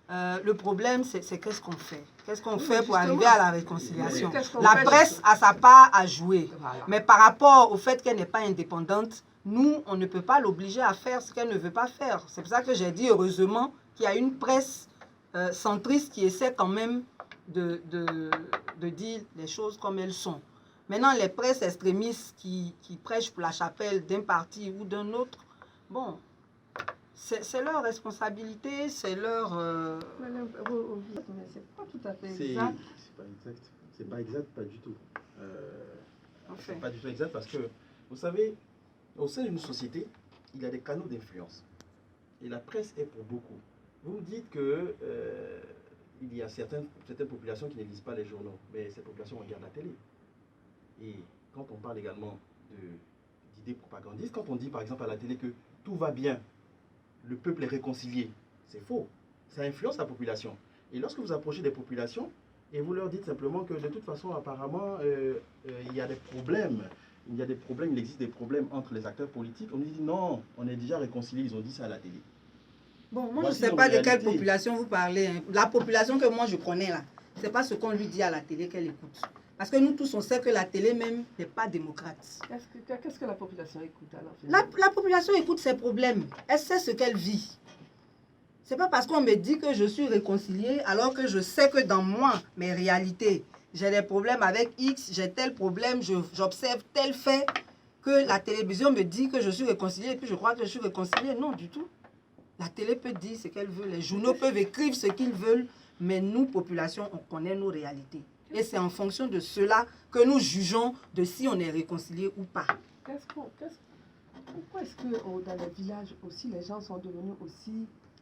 Le problème, c'est qu'est-ce qu'on fait. Qu'est-ce qu'on fait pour arriver à la réconciliation. La presse a sa part à jouer. Voilà. Mais par rapport au fait qu'elle n'est pas indépendante, nous, on ne peut pas l'obliger à faire ce qu'elle ne veut pas faire. C'est pour ça que j'ai dit, heureusement, qu'il y a une presse centriste qui essaie quand même de dire les choses comme elles sont. Maintenant, les presses extrémistes qui prêchent pour la chapelle d'un parti ou d'un autre, bon, c'est leur responsabilité, c'est leur... Mais c'est pas tout à fait exact. C'est pas exact. C'est pas exact, pas du tout. Enfin. C'est pas du tout exact parce que, vous savez, au sein d'une société, il y a des canaux d'influence. Et la presse est pour beaucoup. Vous dites que il y a certaines populations qui ne lisent pas les journaux, mais ces populations regardent la télé. Et quand on parle également d'idées propagandistes, quand on dit par exemple à la télé que tout va bien, le peuple est réconcilié, c'est faux. Ça influence la population. Et lorsque vous approchez des populations et vous leur dites simplement que de toute façon, apparemment, il y a des problèmes, il existe des problèmes entre les acteurs politiques, on nous dit non, on est déjà réconciliés, ils ont dit ça à la télé. Bon, moi, je ne sais pas de quelle population vous parlez. Hein. La population que moi, je connais là, ce n'est pas ce qu'on lui dit à la télé qu'elle écoute. Parce que nous tous, on sait que la télé même n'est pas démocrate. Qu'est-ce que la population écoute alors? La population écoute ses problèmes. Elle sait ce qu'elle vit. Ce n'est pas parce qu'on me dit que je suis réconciliée alors que je sais que dans moi, mes réalités, j'ai des problèmes avec X, j'ai tel problème, j'observe tel fait, que la télévision me dit que je suis réconciliée et puis je crois que je suis réconciliée. Non, du tout. La télé peut dire ce qu'elle veut, les journaux peuvent écrire ce qu'ils veulent, mais nous, population, on connaît nos réalités. Et c'est en fonction de cela que nous jugeons de si on est réconcilié ou pas. Pourquoi est-ce que dans les villages aussi, les gens sont devenus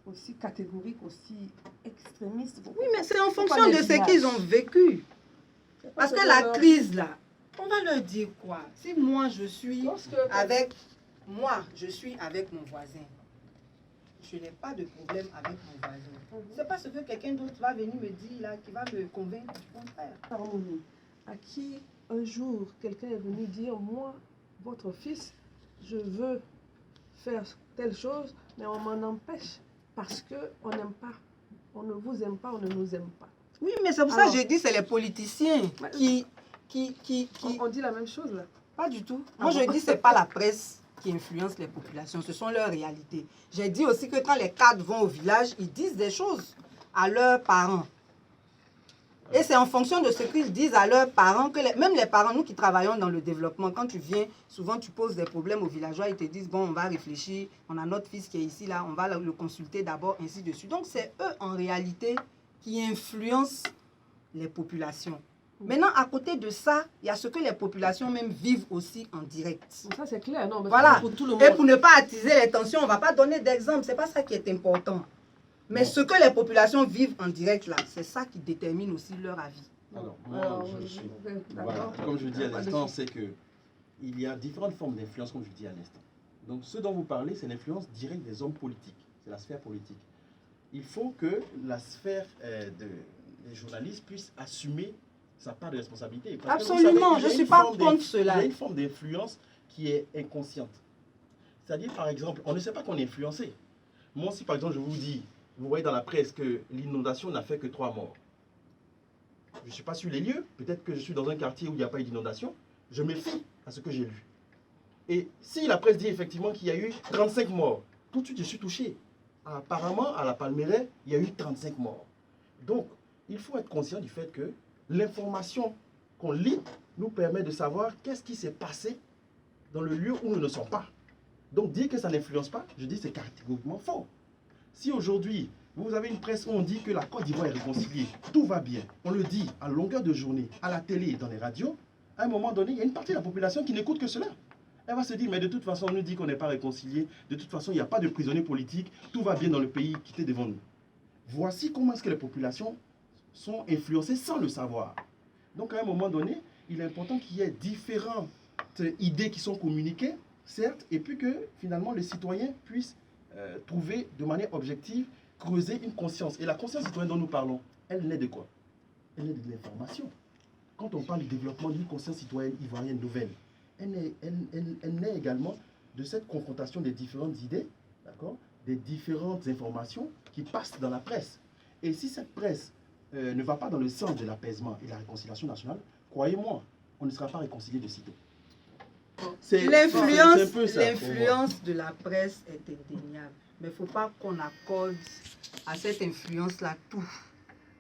aussi catégoriques, aussi extrémistes? Oui, mais c'est en fonction de ce qu'ils ont vécu. Parce que la crise, là, on va leur dire quoi? Si moi, je suis avec mon voisin, je n'ai pas de problème avec mon voisin. C'est pas ce que quelqu'un d'autre va venir me dire là, qui va me convaincre du contraire. Harmonie, à qui un jour quelqu'un est venu dire, moi, votre fils, je veux faire telle chose, mais on m'en empêche parce qu'on n'aime pas. On ne vous aime pas, on ne nous aime pas. Oui, mais c'est pour ça que je dis c'est les politiciens qui... On dit la même chose là. Pas du tout. Moi, je dis c'est pas la presse qui influence les populations, ce sont leurs réalités. J'ai dit aussi que quand les cadres vont au village, ils disent des choses à leurs parents. Et c'est en fonction de ce qu'ils disent à leurs parents, que même les parents, nous qui travaillons dans le développement, quand tu viens, souvent tu poses des problèmes aux villageois, ils te disent, bon, on va réfléchir, on a notre fils qui est ici, là, on va le consulter d'abord, ainsi de suite. Donc c'est eux, en réalité, qui influencent les populations. Maintenant, à côté de ça, il y a ce que les populations même vivent aussi en direct. Ça, c'est clair, non? Mais voilà. Pour tout le monde. Et pour ne pas attiser les tensions, on ne va pas donner d'exemple. Ce n'est pas ça qui est important. Mais ce que les populations vivent en direct, là, c'est ça qui détermine aussi leur avis. Alors, moi, voilà, comme je dis à l'instant, c'est qu'il y a différentes formes d'influence, comme je dis à l'instant. Donc, ce dont vous parlez, c'est l'influence directe des hommes politiques. C'est la sphère politique. Il faut que la sphère des journalistes puisse assumer sa part de responsabilité. Parce absolument, que, je ne suis pas contre cela. Il y a une forme d'influence qui est inconsciente. C'est-à-dire, par exemple, on ne sait pas qu'on est influencé. Moi, si par exemple, je vous dis, vous voyez dans la presse que l'inondation n'a fait que 3 morts. Je ne suis pas sur les lieux. Peut-être que je suis dans un quartier où il n'y a pas eu d'inondation. Je me fie à ce que j'ai lu. Et si la presse dit effectivement qu'il y a eu 35 morts, tout de suite, je suis touché. Apparemment, à la Palmeraie, il y a eu 35 morts. Donc, il faut être conscient du fait que l'information qu'on lit nous permet de savoir qu'est-ce qui s'est passé dans le lieu où nous ne sommes pas. Donc, dire que ça n'influence pas, je dis c'est catégoriquement faux. Si aujourd'hui, vous avez une presse où on dit que la Côte d'Ivoire est réconciliée, tout va bien, on le dit à longueur de journée, à la télé et dans les radios, à un moment donné, il y a une partie de la population qui n'écoute que cela. Elle va se dire, mais de toute façon, on nous dit qu'on n'est pas réconcilié, de toute façon, il n'y a pas de prisonniers politiques, tout va bien dans le pays qui était devant nous. Voici comment est-ce que les populations sont influencées sans le savoir. Donc, à un moment donné, il est important qu'il y ait différentes idées qui sont communiquées, certes, et puis que finalement, les citoyens puissent trouver de manière objective, creuser une conscience. Et la conscience citoyenne dont nous parlons, elle naît de quoi? Elle naît de l'information. Quand on parle du développement d'une conscience citoyenne ivoirienne nouvelle, elle naît également de cette confrontation des différentes idées, d'accord, des différentes informations qui passe dans la presse. Et si cette presse ne va pas dans le sens de l'apaisement et de la réconciliation nationale, croyez-moi, on ne sera pas réconcilié de sitôt. C'est un peu ça, L'influence de la presse est indéniable. Mais il ne faut pas qu'on accorde à cette influence-là tout.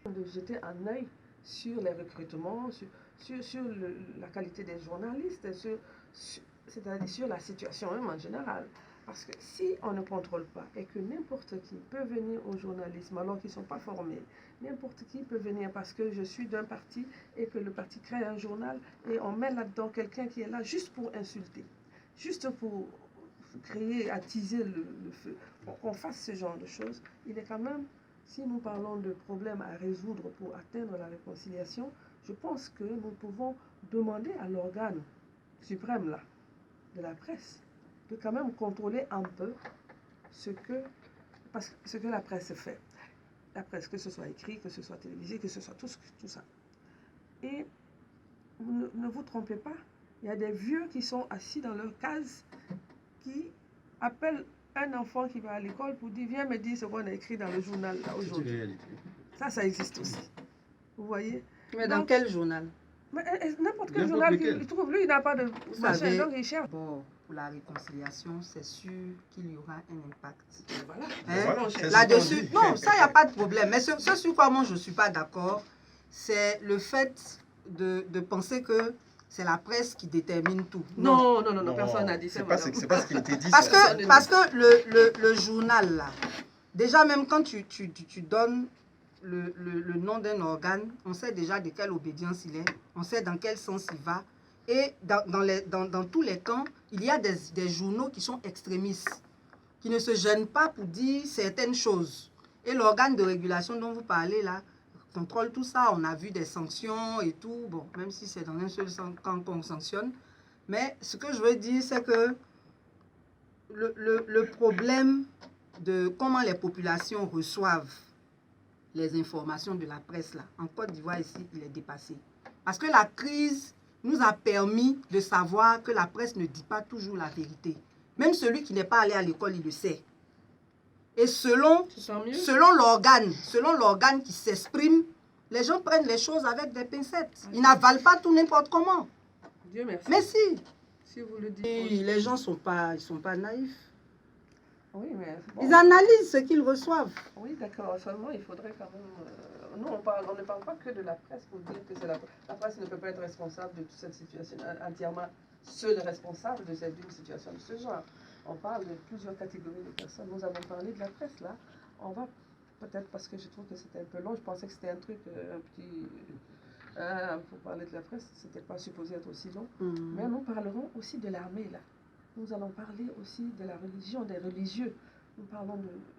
De jeter un œil sur les recrutements, sur la qualité des journalistes, c'est-à-dire sur la situation même en général. Parce que si on ne contrôle pas et que n'importe qui peut venir au journalisme alors qu'ils ne sont pas formés, n'importe qui peut venir parce que je suis d'un parti et que le parti crée un journal et on met là-dedans quelqu'un qui est là juste pour insulter, juste pour créer, attiser le feu, pour qu'on fasse ce genre de choses, il est quand même, si nous parlons de problèmes à résoudre pour atteindre la réconciliation, je pense que nous pouvons demander à l'organe suprême là, de la presse, de quand même contrôler un peu ce que la presse fait. La presse, que ce soit écrit, que ce soit télévisé, que ce soit tout ça. Et ne vous trompez pas, il y a des vieux qui sont assis dans leur case qui appellent un enfant qui va à l'école pour dire, viens me dire ce qu'on a écrit dans le journal là aujourd'hui. Ça existe aussi. Vous voyez? Mais dans quel journal? N'importe quel journal qu'il trouve, lui, il n'a pas de machin, donc il cherche. Bon, pour la réconciliation, c'est sûr qu'il y aura un impact. Voilà. Hein? Là-dessus, non, ça, il n'y a pas de problème. Mais ce sur quoi moi je ne suis pas d'accord, c'est le fait de penser que c'est la presse qui détermine tout. Non, personne n'a dit ça. C'est pas ce qui était dit. Parce que le journal, là, déjà même quand tu donnes le nom d'un organe, on sait déjà de quelle obédience il est, on sait dans quel sens il va. Et dans tous les camps, il y a des journaux qui sont extrémistes, qui ne se gênent pas pour dire certaines choses. Et l'organe de régulation dont vous parlez là, contrôle tout ça. On a vu des sanctions et tout, bon, même si c'est dans un seul camp qu'on sanctionne. Mais ce que je veux dire, c'est que le problème de comment les populations reçoivent les informations de la presse là, en Côte d'Ivoire ici, il est dépassé. Parce que la crise nous a permis de savoir que la presse ne dit pas toujours la vérité. Même celui qui n'est pas allé à l'école, il le sait. Et selon l'organe qui s'exprime, les gens prennent les choses avec des pincettes. Ils n'avalent pas tout n'importe comment. Dieu merci. Mais si. Si vous le dites. Et les gens sont pas naïfs. Oui, mais bon. Ils analysent ce qu'ils reçoivent. Oui, d'accord. Seulement, il faudrait quand même... nous, on ne parle pas que de la presse pour dire que c'est la presse ne peut pas être responsable de toute cette situation, entièrement seule responsable d'une situation de ce genre. On parle de plusieurs catégories de personnes. Nous avons parlé de la presse, là. On va peut-être, parce que je trouve que c'était un peu long, je pensais que c'était un truc, un petit... pour parler de la presse, c'était pas supposé être aussi long. Mais nous parlerons aussi de l'armée, là. Nous allons parler aussi de la religion, des religieux. Nous parlons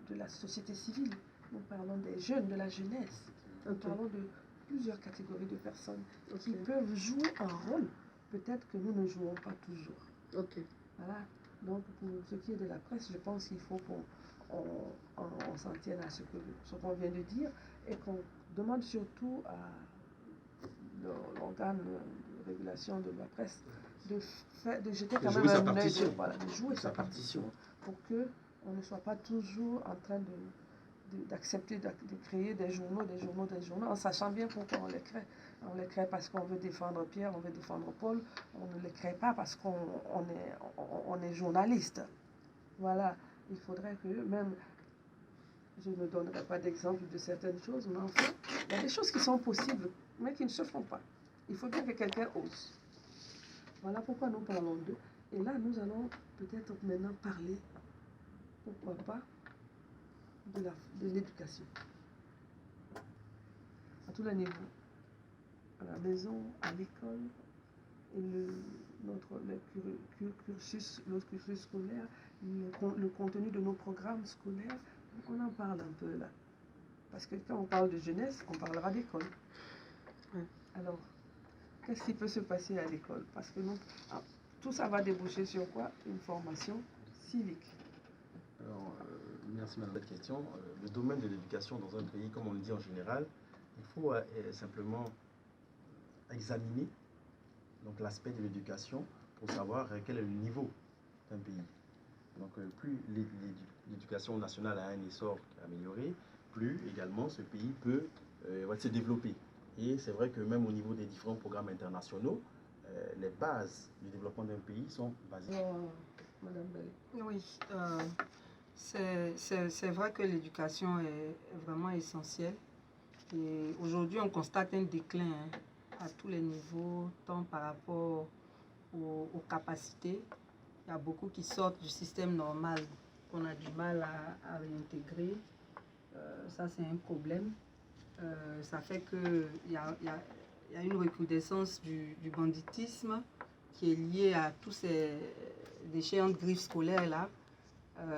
de la société civile. Nous parlons des jeunes, de la jeunesse. Nous parlons de plusieurs catégories de personnes qui peuvent jouer un rôle. Peut-être que nous ne jouons pas toujours. Voilà. Donc, pour ce qui est de la presse, je pense qu'il faut qu'on s'en tienne à ce qu'on vient de dire et qu'on demande surtout à l'organe de régulation de la presse de jeter quand même un œil, de jouer sa partition pour qu'on ne soit pas toujours en train d'accepter de créer des journaux, en sachant bien pourquoi on les crée. On les crée parce qu'on veut défendre Pierre, on veut défendre Paul. On ne les crée pas parce qu'on est journaliste. Voilà. Il faudrait que même, je ne donnerai pas d'exemple de certaines choses, mais enfin, il y a des choses qui sont possibles, mais qui ne se font pas. Il faut bien que quelqu'un ose. Voilà pourquoi nous parlons d'eux. Et là, nous allons peut-être maintenant parler, pourquoi pas, de l'éducation. À tous les niveaux. À la maison, à l'école, et notre cursus scolaire, le contenu de nos programmes scolaires, on en parle un peu là. Parce que quand on parle de jeunesse, on parlera d'école. Alors, qu'est-ce qui peut se passer à l'école? Parce que tout ça va déboucher sur quoi? Une formation civique. Alors, merci madame de cette question. Le domaine de l'éducation dans un pays, comme on le dit en général, il faut simplement examiner l'aspect de l'éducation pour savoir quel est le niveau d'un pays. Donc, plus l'éducation nationale a un essor amélioré, plus également ce pays peut se développer. Et c'est vrai que même au niveau des différents programmes internationaux, les bases du développement d'un pays sont basées. Madame Bell. Oui, c'est vrai que l'éducation est vraiment essentielle. Et aujourd'hui, on constate un déclin à tous les niveaux, tant par rapport aux capacités. Il y a beaucoup qui sortent du système normal, qu'on a du mal à réintégrer. Ça, c'est un problème. Ça fait qu'il y a une recrudescence du banditisme qui est lié à tous ces déchéantes griffes scolaires là.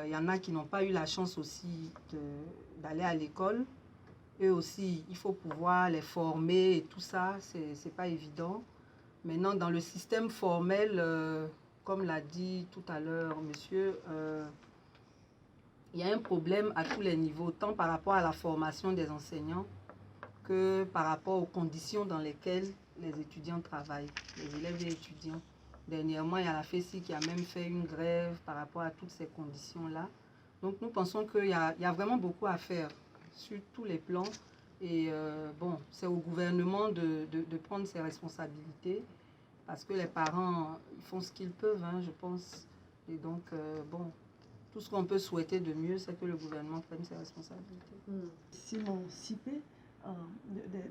Il y en a qui n'ont pas eu la chance aussi d'aller à l'école. Eux aussi, il faut pouvoir les former et tout ça, c'est pas évident. Maintenant, dans le système formel, comme l'a dit tout à l'heure monsieur, il y a un problème à tous les niveaux, tant par rapport à la formation des enseignants que par rapport aux conditions dans lesquelles les étudiants travaillent, les élèves et étudiants. Dernièrement, il y a la FESI qui a même fait une grève par rapport à toutes ces conditions-là. Donc nous pensons qu'il y a vraiment beaucoup à faire sur tous les plans. Et bon, c'est au gouvernement de prendre ses responsabilités parce que les parents, ils font ce qu'ils peuvent, hein, je pense. Et donc, bon, tout ce qu'on peut souhaiter de mieux, c'est que le gouvernement prenne ses responsabilités. S'émanciper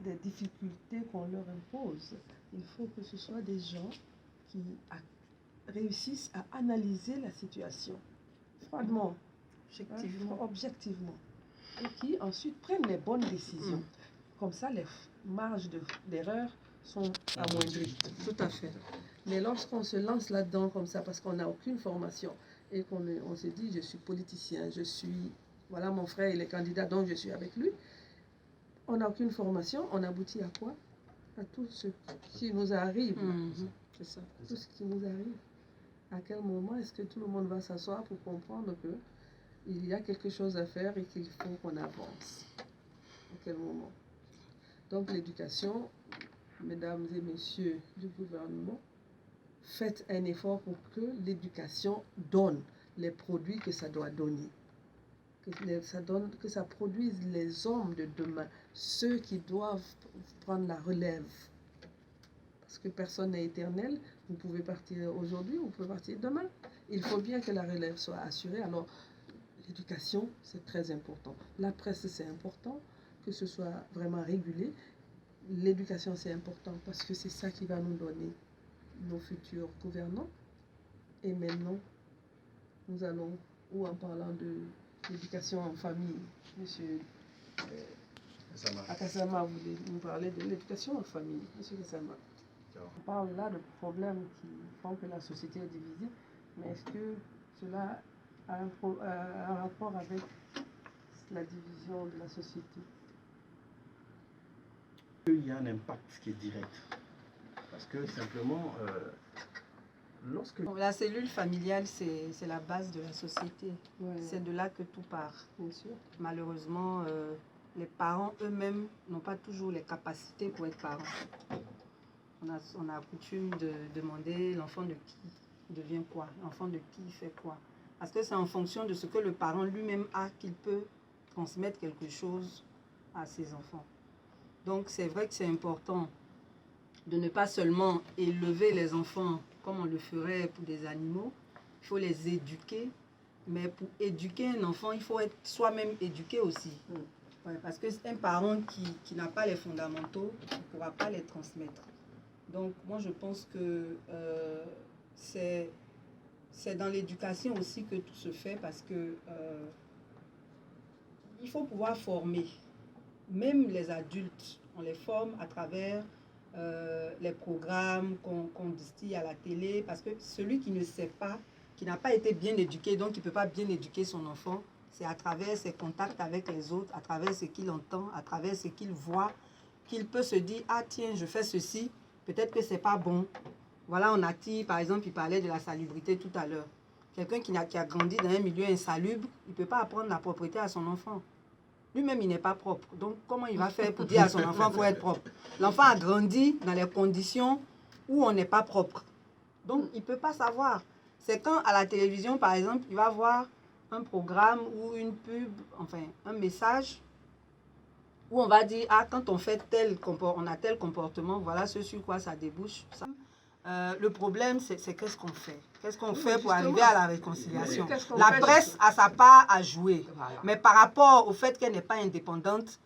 des difficultés qu'on leur impose, il faut que ce soit des gens qui réussissent à analyser la situation froidement, objectivement, et qui ensuite prennent les bonnes décisions. Comme ça, les marges d'erreur sont amoindries. Tout à fait. Mais lorsqu'on se lance là-dedans comme ça, parce qu'on n'a aucune formation, et qu'on se dit, je suis politicien, voilà mon frère, il est candidat, donc je suis avec lui, on n'a aucune formation, on aboutit à quoi? À tout ce qui nous arrive. C'est ça. Tout ce qui nous arrive. À quel moment est-ce que tout le monde va s'asseoir pour comprendre qu'il y a quelque chose à faire et qu'il faut qu'on avance? À quel moment? Donc l'éducation, mesdames et messieurs du gouvernement, faites un effort pour que l'éducation donne les produits que ça doit donner. Que ça produise les hommes de demain, ceux qui doivent prendre la relève. Parce que personne n'est éternel. Vous pouvez partir aujourd'hui, vous pouvez partir demain. Il faut bien que la relève soit assurée. Alors, l'éducation, c'est très important. La presse, c'est important, que ce soit vraiment régulé. L'éducation, c'est important parce que c'est ça qui va nous donner nos futurs gouvernants. Et maintenant, nous allons, ou en parlant de l'éducation en famille, monsieur Akassama voulait nous parler de l'éducation en famille, monsieur Akassama. On parle là de problèmes qui font que la société est divisée, mais est-ce que cela a un rapport avec la division de la société? Il y a un impact qui est direct. Parce que simplement, lorsque... La cellule familiale, c'est la base de la société. Ouais. C'est de là que tout part. Bien sûr. Malheureusement, les parents eux-mêmes n'ont pas toujours les capacités pour être parents. On a coutume de demander l'enfant de qui devient quoi, l'enfant de qui fait quoi. Parce que c'est en fonction de ce que le parent lui-même a qu'il peut transmettre quelque chose à ses enfants. Donc c'est vrai que c'est important de ne pas seulement élever les enfants comme on le ferait pour des animaux. Il faut les éduquer, mais pour éduquer un enfant, il faut être soi-même éduqué aussi. Ouais, parce qu'un parent qui n'a pas les fondamentaux ne pourra pas les transmettre. Donc moi je pense que c'est dans l'éducation aussi que tout se fait, parce que il faut pouvoir former. Même les adultes, on les forme à travers les programmes qu'on distille à la télé, parce que celui qui ne sait pas, qui n'a pas été bien éduqué, donc qui ne peut pas bien éduquer son enfant, c'est à travers ses contacts avec les autres, à travers ce qu'il entend, à travers ce qu'il voit, qu'il peut se dire, ah tiens, je fais ceci, peut-être que c'est pas bon. Voilà, on attire, par exemple, il parlait de la salubrité tout à l'heure. Quelqu'un qui a grandi dans un milieu insalubre, il ne peut pas apprendre la propreté à son enfant. Lui-même, il n'est pas propre. Donc, comment il va faire pour dire à son enfant qu'il faut être propre? L'enfant a grandi dans les conditions où on n'est pas propre. Donc, il ne peut pas savoir. C'est quand, à la télévision, par exemple, il va voir un programme ou une pub, enfin, un message où on va dire, ah, quand on fait on a tel comportement, voilà ce sur quoi ça débouche. Le problème, c'est qu'est-ce qu'on fait? Qu'est-ce qu'on fait pour arriver à la réconciliation? Qu'est-ce qu'on La fait, presse a sa part à jouer. Mais par rapport au fait qu'elle n'est pas indépendante,